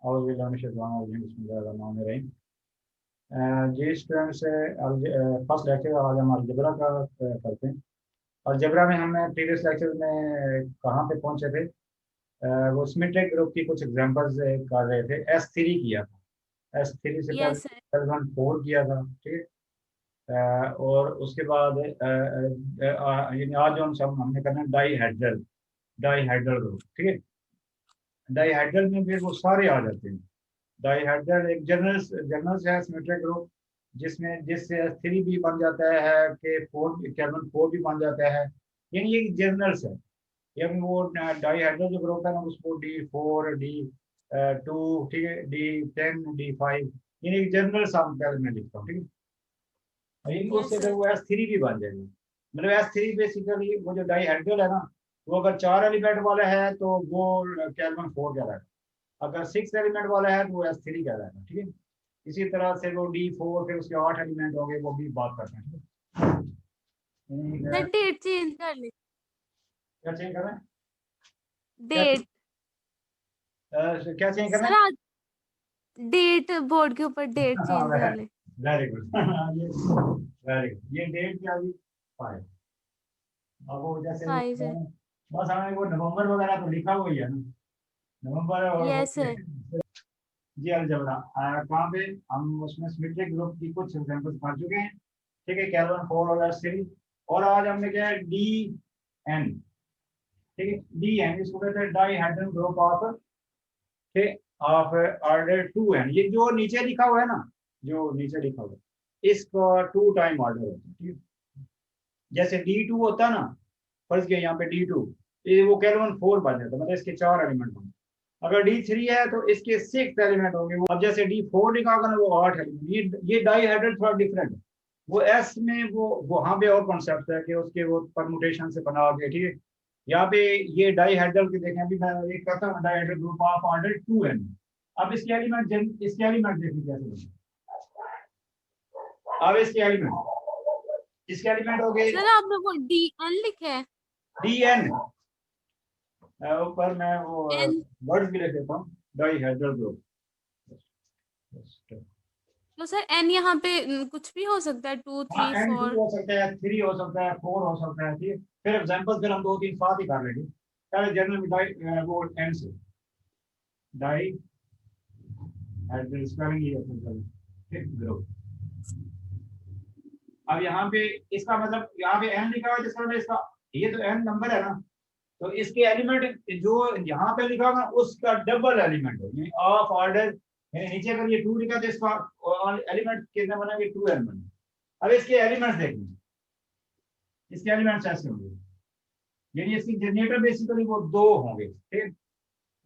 जी student से first lecture आज हम अलजेब्रा का करते हैं। अलजेब्रा में हमने प्रीवियस लेक्चर में कहाँ पे पहुंचे थे? वो सिमेट्रिक ग्रुप की कुछ एग्जांपल्स कर रहे थे। S3 किया था, S3 से यस सर। पहले 4 किया था, ठीक है। और उसके बाद यानी आज जो हमने करना है डाईहेड्रल ग्रुप, ठीक है। डाईहेड्रल में फिर वो सारे आ जाते हैं। डाईहेड्रल एक जनरल जनरल है सिमेट्रिक ग्रुप, जिसमें जिससे S3 भी बन जाता है, के फोर कार्बन 4 भी बन जाता है। यानी ये जनरल्स है। यानी वो डाईहेड्रल जो ग्रुप है ना, उसको D4 D2, ठीक है, D10 D5, यानी एक जनरल सम पहले मैं लिखता हूँ, ठीक है। लेकिन यस उससे फिर सर। वो S3 भी बन जाएगा। मतलब S3 बेसिकली वो जो डाईहेड्रल है ना, वो अगर 4 एलिमेंट वाला है तो वो कार्बन 4 कहलाएगा। अगर 6 एलिमेंट वाला है तो वो S3 कहलाएगा, ठीक है। इसी तरह से वो D4, फिर उसके 8 एलिमेंट होंगे, वो भी बात करते हैं, ठीक है। सर डेट चेंज कर ले। क्या चेंज कर रहे हैं? डेट। क्या चेंज कर रहे सर हैं? आज डेट बोर्ड के ऊपर डेट चेंज कर ले। Very good. ये वेरी गुड। ये डेट क्या जी? 5। अब वो जैसे वो 5 है। बस हमें वो नवंबर वगैरह तो लिखा हुआ ही है ना, नवंबर और वो यस सर। जी अलजबरा कहाँ पे हम उसमें सिमेट्रिक ग्रुप की कुछ एग्जांपल्स पढ़ चुके हैं, ठीक है। कार्बन 4 और S3। और आज हमने क्या है, DN, ठीक है। DN इसको कहते हैं डाईहेड्रल ग्रुप ऑफ, ठीक, ऑफ ऑर्डर 2N। ये जो नीचे लिखा हुआ है ना, जो नीचे लिखा हुआ है, इसका 2 टाइम ऑर्डर होता है, ठीक है। जैसे D2 होता है ना, फर्ज किया यहाँ पे D2, ये वो कार्बन 4 बन जाता है, मतलब इसके 4 एलिमेंट होंगे। अगर D3 है तो इसके 6 एलिमेंट होंगे। अब जैसे D4 लिखा होगा ना, वो 8 एलिमेंट। ये डाईहेड्रल थोड़ा डिफरेंट है। वो S में वो वहां पे और कॉन्सेप्ट है कि उसके वो परमुटेशन से बना के, ठीक है। यहाँ पे ये डाईहेड्रल के देखें, अभी मैं एक कहता हूँ dihedral group of order 2N। अब इसके एलिमेंट देखिए कैसे बने। अब इसके एलिमेंट हो गए सर आपने वो DN लिखा है। DN। ऊपर मैं वो एन। वर्ड्स भी लिख देता हूँ, डाईहेड्रल ग्रुप। तो सर एन यहाँ पे कुछ भी हो सकता है, 2 हाँ, 3 N2 4। हो सकता है, 3 हो सकता है, 4 हो सकता है, ठीक है। फिर एग्जांपल फिर हम 2 3 साथ ही कर लेंगे। पहले जनरल में वो N से डाई स्पेलिंग ये ठीक ग्रुप। अब यहाँ पे इसका मतलब यहाँ पे N लिखा हुआ है, जिसका मतलब इसका ये तो N नंबर है ना, तो इसके एलिमेंट जो यहाँ पे लिखा होगा उसका डबल एलिमेंट है, ऑफ ऑर्डर। नीचे अगर ये 2 लिखा तो इसका एलिमेंट कितना बना, 2N बना। अब इसके एलिमेंट्स देखिए, इसके एलिमेंट्स ऐसे होंगे। यानी इसकी जनरेटर बेसिकली वो 2 होंगे, ठीक।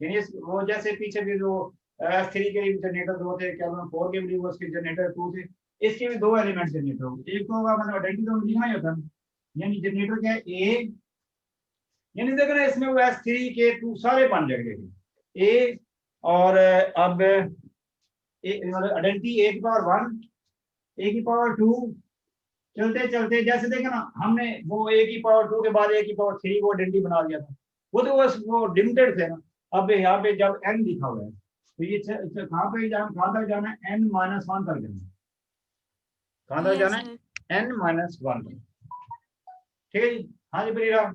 यानी वो जैसे पीछे भी जो S3 के जनरेटर 2 थे, कार्बन 4 के भी उसके जनरेटर 2 थे। इसके भी 2 एलिमेंट जनरेटर होंगे। एक तो होगा मतलब आइडेंटिटी तो लिखना ही होता है, यानी जनरेटर क्या है A। यानी देखो ना, इसमें वो S3 के 2 सारे बन जाएंगे A। और अब मतलब आइडेंटिटी A की पावर 1, A की पावर 2, चलते चलते जैसे देखे ना, हमने वो A की पावर 2 के बाद A की पावर 3 वो आइडेंटिटी बना दिया था। वो तो बस वो लिमिटेड थे ना। अब यहाँ पे जब N लिखा हुआ है तो ये कहाँ पे जाना, कहाँ तक जाना है, N-1 तक जाना है। कहाँ तक यस जाना सर। है, N-1 तक, ठीक है जी। हाँ जी प्रिया,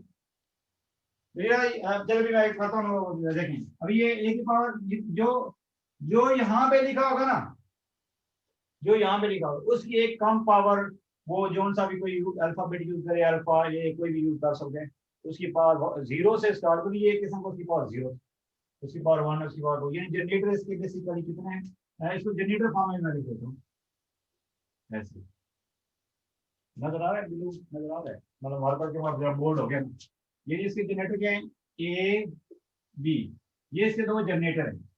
चलो भी मैं करता हूँ, देखें। अभी ये A की पावर जो जो यहाँ पे लिखा होगा ना, जो यहाँ पे लिखा होगा उसकी एक कम पावर, वो जो सा भी कोई अल्फाबेट यूज करे, अल्फा ये कोई भी यूज कर सकते हैं। उसकी पावर 0 से स्टार्ट करिए, ये किस्म को उसकी पावर 0, उसकी पावर 1, उसकी पावर 2। यानी जनरेटर इसके बेसिकली कितने हैं, इसको जनरेटर फॉर्म में मैं लिख देता हूँ ऐसे। नजर आ रहा है, ब्लू नजर आ रहा है, मतलब हमारे पास के पास जब बोल्ड हो गया ना। ये इसके जनरेटर क्या है, A B। ये इसके 2 जनरेटर हैं,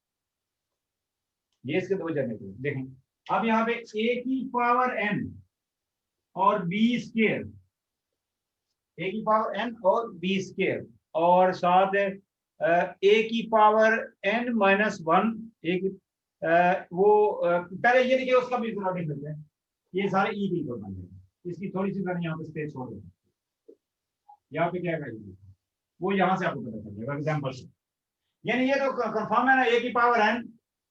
ये इसके 2 जनरेटर देखें। अब यहाँ पे A की पावर N और B स्केयर, A की पावर N और B स्केयर, और साथ A की पावर N-1, A की पहले ये देखिए उसका भी थोड़ा डिफरेंस है। ये सारे E की बन जाएंगे। इसकी थोड़ी सी मैंने यहाँ पे स्पेस छोड़ दी, यहाँ पे क्या है वो यहाँ से आपको पता चल जाएगा एग्जाम्पल से। यानी ये तो कंफर्म है ना, A की पावर N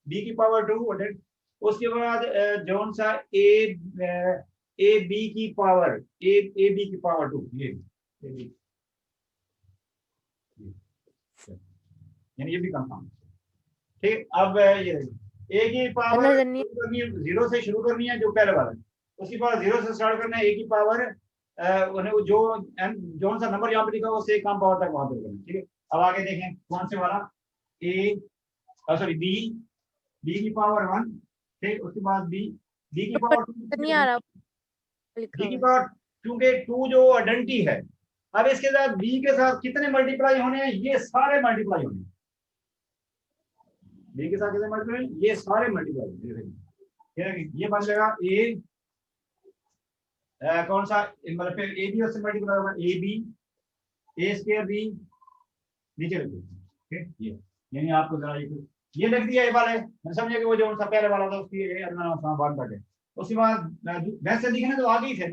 बी की पावर 2 ऑर्डर, उसके बाद जौन सा ए बी की पावर ए बी की पावर 2, ये AB, यानी ये भी कंफर्म। ठीक, अब ये ए की पावर नजर नहीं जीरो से शुरू करनी है जो पहले वाला है, उसके बाद जीरो से स्टार्ट करना है, ए की पावर उन्हें जो जौन सा नंबर यहाँ पे लिखा है उससे कम पावर तक वहां पे करना है। ठीक है, अब आगे देखें कौन से वाला, ए सॉरी बी, बी की पावर 1, ठीक, उसके बाद बी की पावर 2, नहीं आ रहा लिखा बी की हुआ है। पावर, क्योंकि 2 जो आइडेंटिटी है, अब इसके साथ बी के साथ कितने मल्टीप्लाई होने हैं, ये सारे मल्टीप्लाई होने हैं, बी के साथ कितने मल्टीप्लाई, ये सारे मल्टीप्लाई, ये बन जाएगा ए कौन सा, मतलब फिर ए बी उससे मल्टीप्लाई होगा, A B A square B, नीचे लिख दीजिए। ठीक, ये यानी आपको जरा ये लिख दिया, ये वाले समझे कि वो जो उनका पहले वाला था उसकी बात कर, उसके बाद वैसे लिखने तो आगे ही थे,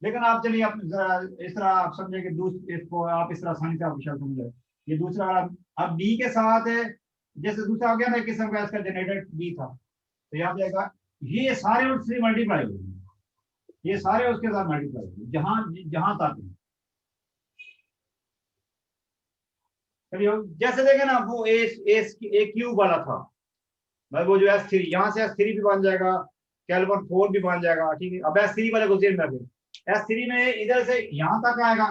लेकिन आप चलिए आप जरा इस तरह आप समझे कि इसको आप इस तरह आसानी से आप विशाल समझ, ये दूसरा वाला अब बी के साथ जैसे दूसरा आ गया था किस्म का इसका जनरेटर बी था, तो यहाँ पे आएगा ये सारे उससे मल्टीप्लाई होंगे, ये सारे उसके साथ मल्टीप्लाई होंगे जहां जहां तक जैसे देखे ना वो ए क्यूब वाला था, भाई वो जो S3 यहाँ से S3 भी बन जाएगा, कैलवन 4 भी बन जाएगा। ठीक है, अब S3 वाले को जेल में S3 में इधर से यहाँ तक आएगा,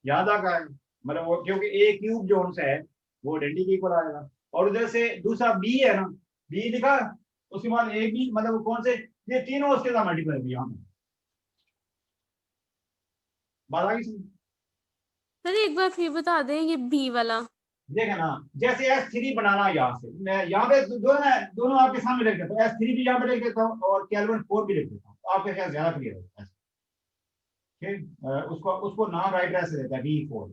यहाँ तक आएगा, मतलब वो क्योंकि ए क्यूब जो उनसे है वो डेल्टी के इक्वल आएगा, और उधर से दूसरा बी है ना, बी लिखा, उसके बाद ए बी, मतलब वो कौन से, ये तीनों उसके साथ मल्टीप्लाई होगी यहाँ पे, बात आ गई। सर एक बार फिर बता दें ये बी वाला। देखे ना, जैसे S3 बनाना, यहाँ से मैं यहाँ पे दोनों आपके सामने लिख देता हूँ, S3 भी यहाँ पे लिख देता हूँ और कैलवन 4 भी लिख देता हूँ, आपके ख्याल ज्यादा क्लियर होगा। ठीक, उसको उसको नाम राइट ऐसे देता है B4,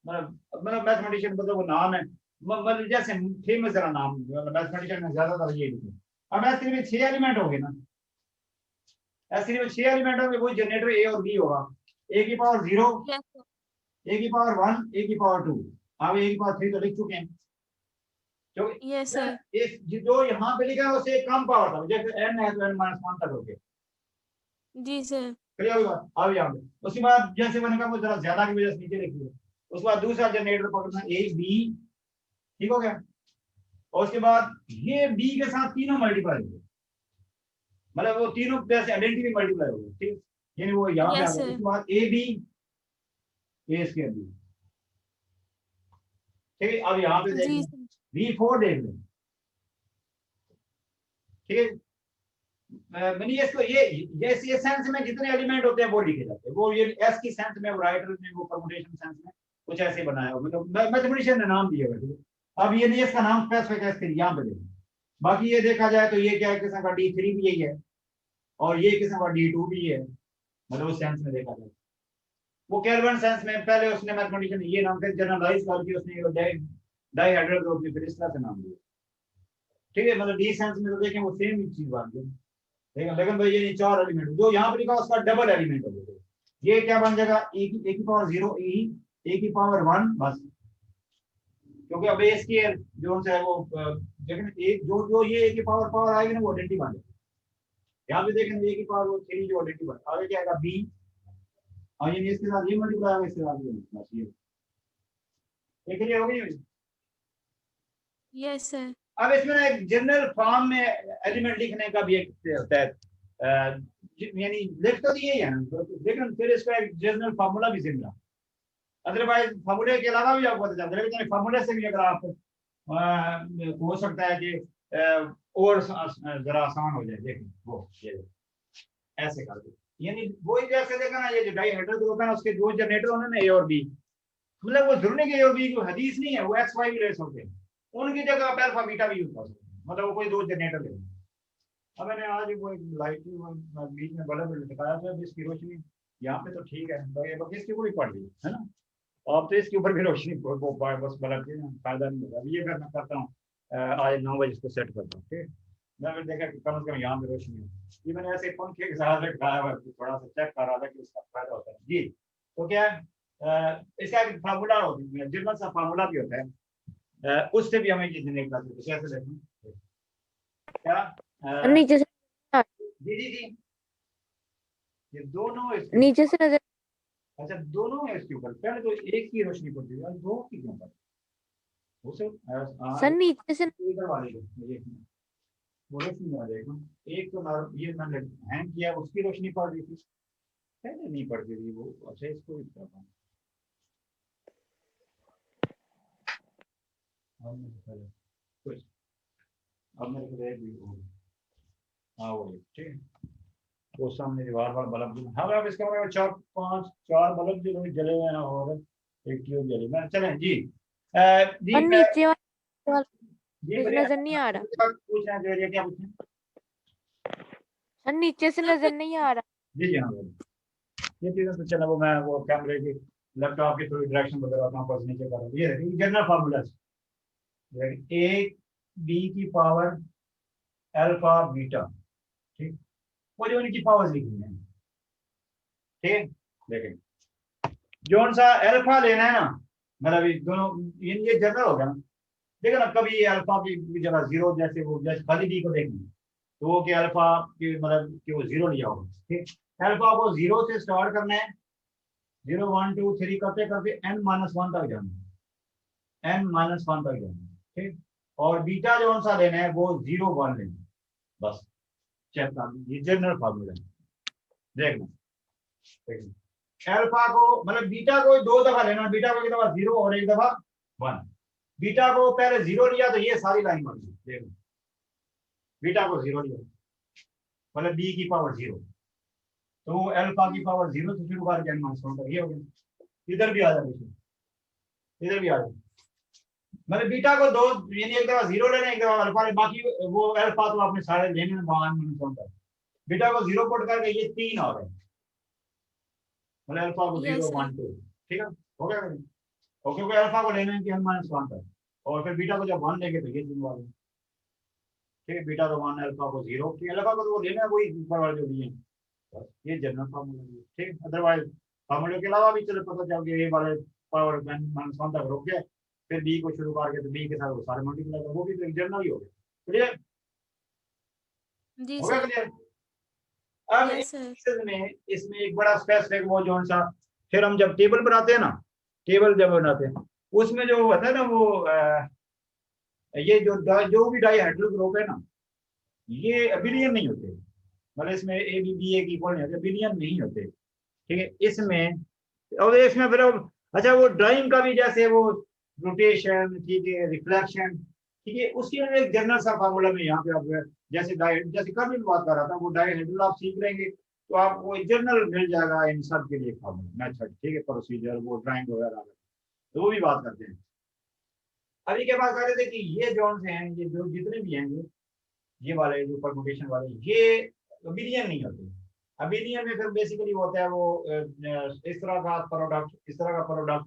मतलब मैथमेटिशियन, मतलब वो नाम है, मतलब जैसे फेमस जरा नाम, मैथमेटिशियन में ज्यादातर ये लिखे। अब S3 में 6 एलिमेंट हो गए ना, S3 में 6 एलिमेंट होंगे, वो जनरेटर ए और बी होगा, ए की पावर 0, ए की पावर 1, ए की पावर 2, अब ए की पावर 3 तो लिख चुके हैं, क्योंकि यस सर। जो यहाँ पे लिखा है उससे कम पावर था, जैसे n है तो n-1 तक हो गया। जी सर। क्लियर हुआ, अब यहाँ पे उसके बाद जैसे मैंने कहा वो जरा ज्यादा की वजह से नीचे लिखी है, उसके बाद दूसरा जनरेटर पकड़ना ए बी, ठीक हो गया, और उसके बाद ये बी के साथ तीनों मल्टीप्लाई हो गए, मतलब वो तीनों जैसे आइडेंटिटी मल्टीप्लाई हो गए। ठीक, यानी वो यहाँ पे आ यस गया, सर। उसके बाद A B A square B. ठीक है, अब यहाँ पे देख जी लें सर। V4 देख लें। ठीक है, मैंने इसको ये सेंस में जितने एलिमेंट होते हैं वो लिखे जाते हैं, वो ये एस की सेंस में, राइटर ने वो परमुटेशन सेंस में कुछ ऐसे बनाया, मतलब मैथमेटिशियन ने नाम दिया है। अब ये नहीं इसका नाम स्पेसिफिक है, इसके यहाँ पे देखो, बाकी ये देखा जाए तो ये क्या है, किस्म का D3 भी यही है, और ये किस्म का D2 भी है, मतलब उस सेंस में देखा जाए। वो कैल्विन सेंस में पहले उसने मैथमेटिशियन ये नाम फिर जनरलाइज करके उसने डाइहेड्रल ग्रुप में फिर इस तरह से नाम दिया। ठीक है, मतलब डी सेंस में तो देखें वो सेम ही चीज बन गई, लेकिन भाई ये 4 एलिमेंट जो यहाँ पे लिखा उसका डबल एलिमेंट हो गया, ये क्या बन जाएगा, ए की पावर 0 ए की पावर 1 बस, क्योंकि अब ए स्क्वायर जो है वो देखें एक जो ये ए की पावर आएगी ना वो आइडेंटिटी बन जाएगी, यहाँ पे देखें ए की पावर वो 3 जो आइडेंटिटी बन, आगे क्या आएगा बी, और ये इसके साथ ये मल्टीप्लाई होगा, इसके साथ ये क्लियर हो गई। Yes sir. अब इसमें ना एक जनरल फॉर्म में एलिमेंट लिखने का भी एक होता है, यानी लिख तो दिए है लेकिन फिर इसका एक जनरल फार्मूला भी जिम्मेदार, अदरवाइज फार्मूले के अलावा भी आपको पता चलता है, लेकिन फार्मूले से भी अगर आप हो सकता है कि और जरा आसान हो जाए, देखिए वो ये ऐसे कर दो, यानी वही जैसे देखा ना, ये जो डाइहेड्रल ग्रुप है ना उसके दो जनरेटर होने ना ए और बी, मतलब वो जुड़ने के ए और बी की हदीस नहीं है, वो एक्स वाई भी ले सकते हैं, उनकी जगह आप अल्फा बीटा भी यूज कर सकते हैं, मतलब वो कोई दो जनरेटर ले। अब मैंने आज वो लाइट बीच में बल्ब दिखाया था, इसकी रोशनी यहाँ पे तो ठीक है, बाकी इसके ऊपर भी पड़ गई है ना, अब तो इसके ऊपर भी रोशनी बस बल्ब की फायदा नहीं होगा, ये मैं करता हूँ आज 9 बजे इसको सेट करता हूँ। ठीक, मैं देखा कि कम से कम यहाँ पे रोशनी है, ये मैंने ऐसे पंखे के साथ रखाया हुआ, थोड़ा सा चेक कर रहा था कि इसका फायदा होता है जी। तो क्या है इसका एक फार्मूला होती है, जनरल सा फार्मूला भी होता है, उससे भी हमें चीजें निकल सकते। कैसे देखें क्या नीचे से जी जी जी, ये दोनों इसके नीचे से नजर अच्छा दोनों है इसके ऊपर। पहले तो एक की रोशनी पड़ती है, दो की क्यों पड़ती है? उसे सर नीचे से इधर वाले को ये वो रोशनी में आ जाएगा। एक तो ये मैंने हैंग किया, उसकी रोशनी पड़ रही थी, पहले नहीं पड़ती थी वो। अच्छा इसको इस तरह अब मेरे को पहले कुछ अब मेरे को देख भी हो। हाँ वो ठीक है, वो सामने दीवार वाला बल्ब जो हाँ अब इसका मतलब चार बल्ब जो जले हुए हैं और एक ट्यूब जली। मैं चलें जी और जी नीचे वाला जी नजर नहीं आ रहा। पूछ रहे हैं क्या पूछें? सर नीचे से नजर नहीं आ रहा। जी जी हाँ बोलिए। ये चीजें तो चलो वो मैं वो कैमरे की लैपटॉप की थोड़ी डायरेक्शन बदल रहा हूँ, नीचे कर रहा हूँ। ये देखिए जनरल फार्मूला ए बी की पावर अल्फा बीटा, ठीक, वो जो उनकी पावर्स लिखी है, ठीक है। देखें जो सा अल्फा लेना है ना, मतलब ये दोनों ये जनरल हो गया ना। देखो ना कभी अल्फा की जगह जीरो, जैसे वो जैसे खाली डी को देखेंगे तो वो कि अल्फा की मतलब कि वो जीरो लिया होगा, ठीक। अल्फा को जीरो से स्टार्ट करना है, 0 1 2 3 करते करते n-1 तक जाना है, n-1 तक जाना है, ठीक। और बीटा जो सा लेना है वो 0 1 लेना है, बस चेक कर। ये जनरल फार्मूला है, देखना देखना। अल्फा को मतलब बीटा को दो दफा लेना, बीटा को एक दफा 0 और एक दफा 1। बीटा को पहले 0 लिया तो ये सारी लाइन बन गई, देखो बीटा को 0 लिया मतलब बी की पावर 0, तो अल्फा की पावर 0 से शुरू करके n-1 तक ये हो गया। इधर भी आ जाए, इधर भी आ जाए, मतलब बीटा को दो यानी एक दफा 0 लेना एक दफा अल्फा, बाकी वो अल्फा तो आपने सारे लेने तक। बीटा को 0 पुट करके ये 3 आ गए, मतलब अल्फा को 0 यस सर। 1 2, ठीक है हो गया। और क्योंकि अल्फा को लेना है कि n-1 तक, और फिर बीटा को जब 1 लेंगे तो ये 3 वाले, ठीक है। बीटा तो 1 अल्फा को 0, ठीक है। अल्फा को तो वो लेना है वही ऊपर वाले जो दिए, ये जनरल फार्मूला है, ठीक। अदरवाइज फार्मूले के अलावा भी चलो पता चल गया ये वाले पावर n-1 तक रुक गए, फिर बी को शुरू करके तो बी के साथ वो सारे मल्टीप्लाई कर, वो भी तो जनरल ही हो गए। क्लियर जी हो गया सर। क्लियर। अब यस सर। में इसमें एक बड़ा स्पेसिफिक वो जो सा, फिर हम जब टेबल बनाते हैं ना, टेबल जब बनाते हैं उसमें जो होता है ना वो ये जो भी डाइहेड्रल ग्रुप है ना, ये अबिलियन नहीं होते, मतलब इसमें ए बी बी ए की इक्वल नहीं होते, अबिलियन नहीं होते, ठीक है। इसमें और इसमें फिर अच्छा वो ड्राइंग का भी जैसे वो रोटेशन, ठीक है, रिफ्लेक्शन, ठीक है, उसके लिए एक जनरल सा फार्मूला में यहाँ पे आप जैसे जैसे कल भी बात कर रहा था, वो डाइहेड्रल आप सीख लेंगे तो आपको जनरल मिल जाएगा इन सब के लिए फार्मूला मेथड, ठीक है, प्रोसीजर वो ड्राइंग वगैरह, तो वो भी बात करते हैं। अभी के बात कर रहे थे कि ये जोन से हैं, ये जो जितने भी हैं ये वाले जो परमुटेशन वाले, ये अबिलियन नहीं होते। अबिलियन में फिर बेसिकली होता है वो इस तरह का प्रोडक्ट, इस तरह का प्रोडक्ट,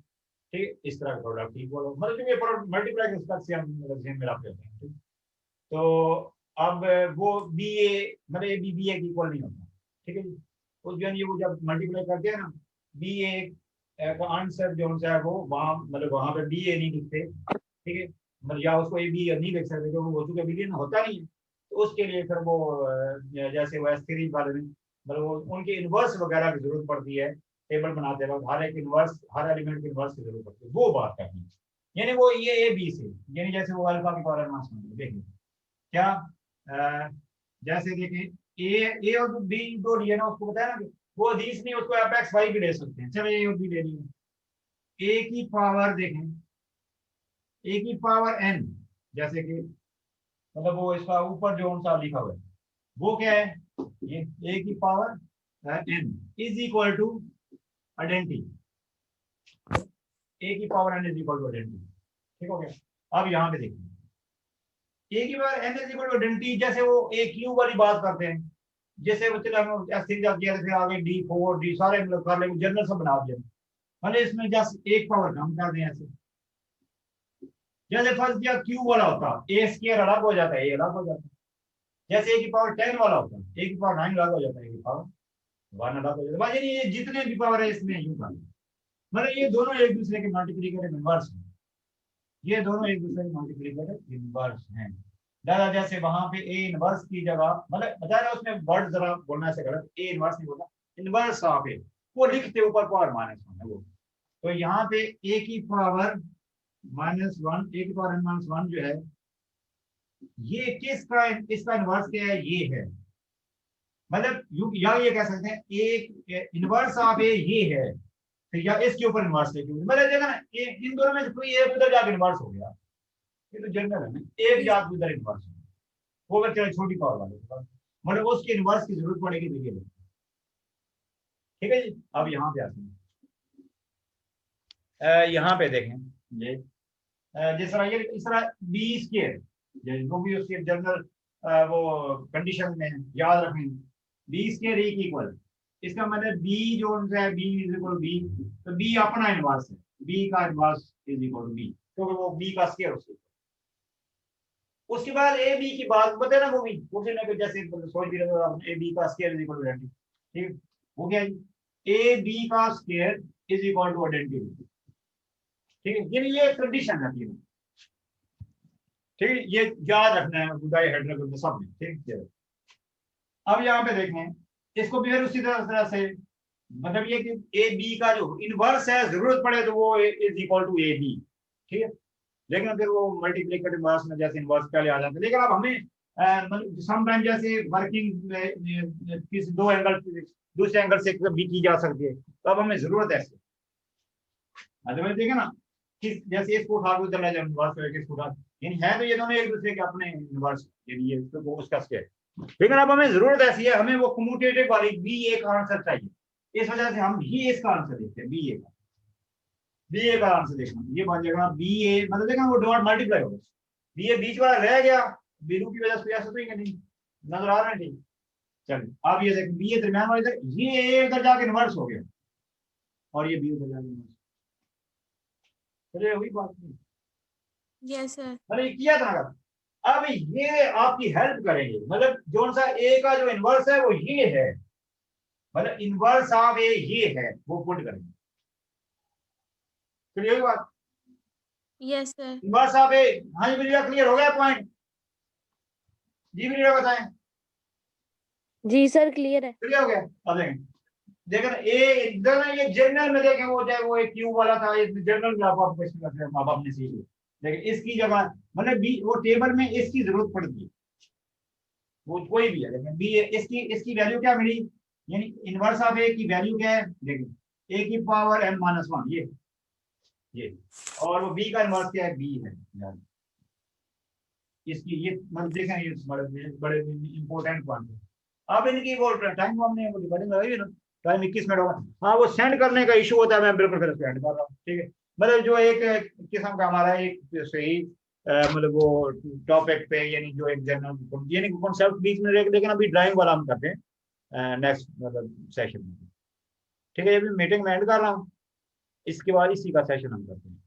ठीक, इस तरह का प्रोडक्ट इक्वल हो, मतलब जो ये मल्टीप्लाई के स्टेप से हम मतलब ध्यान में रखते हैं, ठीक। तो अब वो बी ए मतलब ए बी बी ए की इक्वल नहीं होता, ठीक है जी। उस जो ये वो जब मल्टीप्लाई करते हैं ना, बी ए का आंसर जो है वो वहाँ मतलब वहाँ पे बी ए नहीं लिखते, ठीक है, मतलब या उसको ए बी नहीं लिख सकते क्योंकि वो चूंकि बिलियन होता नहीं है, तो उसके लिए फिर वो जैसे वो S3 वाले में मतलब वो उनके इन्वर्स वगैरह की जरूरत पड़ती है, टेबल बनाते वक्त हर एक इन्वर्स, हर एलिमेंट की इन्वर्स की जरूरत पड़ती है, वो बात करनी है। यानी वो ये ए बी से, यानी जैसे वो अल्फा की पावर मास देखिए क्या जैसे देखिए ए और बी दो लिए ना, उसको बताया ना कि वो अदीस नहीं, उसको आप एक्स वाई भी ले सकते हैं, चलो ए और बी ले लिए। ए की पावर देखें, ए की पावर एन, जैसे कि मतलब वो इसका ऊपर जो सा लिखा हुआ है वो क्या है, ये ए की power N is equal to identity, A की power N is equal to identity, ठीक हो गया। अब यहाँ पे देखिए ए की power N is equal to identity, जैसे वो ए क्यू वाली बात करते हैं, जैसे वो चलो हम ऐसे किया फिर आगे D4 डी सारे मतलब कर लेंगे, जनरल सब बना दिया, भले इसमें जस्ट एक पावर कम कर दें ऐसे, जैसे फर्स्ट किया क्यू वाला होता ए स्क्वायर अलग हो जाता है, ए अलग हो जाता है, जैसे ए की पावर 10 वाला होता है, ए की पावर 9 अलग हो जाता है, ए की पावर 1 अलग हो जाता है, यानी ये जितने भी पावर है इसमें यूं कर, मतलब ये दोनों एक दूसरे के मल्टीप्लिकेटिव इनवर्स हैं, ये दोनों एक दूसरे के मल्टीप्लिकेटिव इनवर्स हैं। दादा जैसे वहां पे ए इनवर्स की जगह, मतलब बता रहा उसमें वर्ड जरा बोलना से गलत, ए इनवर्स नहीं बोलना, इनवर्स ऑफ ए, वो लिखते ऊपर पावर -1 है वो। तो यहाँ पे ए की पावर -1, ए की पावर -1 जो है, ये किसका, इसका इनवर्स क्या है, ये है। मतलब या ये कह सकते हैं एक इनवर्स ऑफ ए ये है, तो या इसके ऊपर इनवर्स है, मतलब देखा ना इन दोनों में से कोई एक उधर जाकर इनवर्स हो गया, ये तो जनरल है ना, एक जाकर उधर इनवर्स हो, वो अगर चले छोटी पावर वाले के पास, मतलब उसके इनवर्स की जरूरत पड़ेगी तो ये, ठीक है जी। अब यहाँ पे आते हैं, यहाँ पे देखें ये जिस तरह ये इस तरह बी स्क्वायर, जो भी उसके जनरल वो कंडीशन में याद रखें, बी स्क्वायर इक्वल, इसका मतलब बी जो है बी इज इक्वल बी, तो बी अपना इनवर्स है, बी का inverse is equal to B, क्योंकि वो बी का स्क्वायर उसके बाद ए बी की बात बता ना, वो भी उसी ने जैसे सोच भी रहे हो ए बी का square is equal to identity, ठीक हो गया जी, ए बी का square is equal to identity, ठीक है, ये कंडीशन है तीनों, ठीक है, ये याद रखना है बुदाई हेडर को सब में, ठीक है। अब यहाँ पे देखें इसको भी उसी तरह से, मतलब ये कि ए बी का जो इनवर्स है जरूरत पड़े तो वो is equal to A B, ठीक है, लेकिन फिर वो मल्टीप्लिकेटिव इनवर्स में जैसे इनवर्स पहले आ जाते हैं, लेकिन अब हमें समटाइम जैसे वर्किंग किसी दो एंगल दूसरे एंगल से भी की जा सकती है, तो अब हमें जरूरत है, अदरवाइज देखें ना कि जैसे इसको उठा के चला जाए इनवर्स करके इसको उठा, यानी है तो ये दोनों एक दूसरे के अपने इनवर्स, यानी ये तो उसका स्क्वायर, लेकिन अब हमें जरूरत ऐसी है, हमें वो कम्यूटेटिव वाली बी ए का आंसर चाहिए, इस वजह से हम ही इसका आंसर देखते हैं, बी ए का आंसर देखना, ये बन जाएगा बी ए, मतलब देखना वो डॉट मल्टीप्लाई होगा, बी ए बीच वाला रह गया, बिंदु की वजह से ऐसा तो ही नहीं नजर आ रहा है, ठीक, चलिए अब ये देखें बी ए दरमियान वाले इधर, ये ए उधर जाके इनवर्स हो गया और ये बी उधर जाके इनवर्स, चलिए वही बात नहीं, यस सर। मैंने किया था ना, अब ये आपकी हेल्प करेंगे, मतलब जो सा ए का जो इनवर्स है वो ये है, मतलब इनवर्स ऑफ ए ये है, वो पुट करेंगे, क्लियर बात, यस सर। इनवर्स ऑफ ए, हाँ जी भैया क्लियर हो गया पॉइंट, जी भैया बताएं, जी सर क्लियर है। क्लियर हो गया, अब देखें देखो ए इधर ना, ये जनरल में देखें वो चाहे वो एक क्यूब वाला था, ये जनरल में आप क्वेश्चन करते हैं आप अपने सीख, लेकिन इसकी जगह मतलब बी वो टेबल में इसकी जरूरत पड़ती है, वो कोई भी है, लेकिन बी इसकी वैल्यू क्या मिली, यानी इनवर्स ऑफ ए की वैल्यू क्या है, देखिए ए की पावर n-1 ये, और वो बी का इनवर्स क्या है, बी है, इसकी ये मतलब देखें, ये बड़े इंपॉर्टेंट पॉइंट है। अब इनकी वो टाइम हमने वो डिवाइडिंग लगाई ना, टाइम 21 मिनट होगा, हाँ वो सेंड करने का इशू होता है, मैं बिल्कुल फिर सेंड कर रहा हूँ, ठीक है, मतलब जो एक किस्म का हमारा एक सही मतलब वो टॉपिक पे, यानी जो एक जनरल यानी कॉन्सेप्ट बीच में, लेकिन अभी ड्राइंग वाला हम करते हैं नेक्स्ट मतलब सेशन में, ठीक है, अभी मीटिंग में एंड कर रहा हूँ, इसके बाद इसी का सेशन हम करते हैं।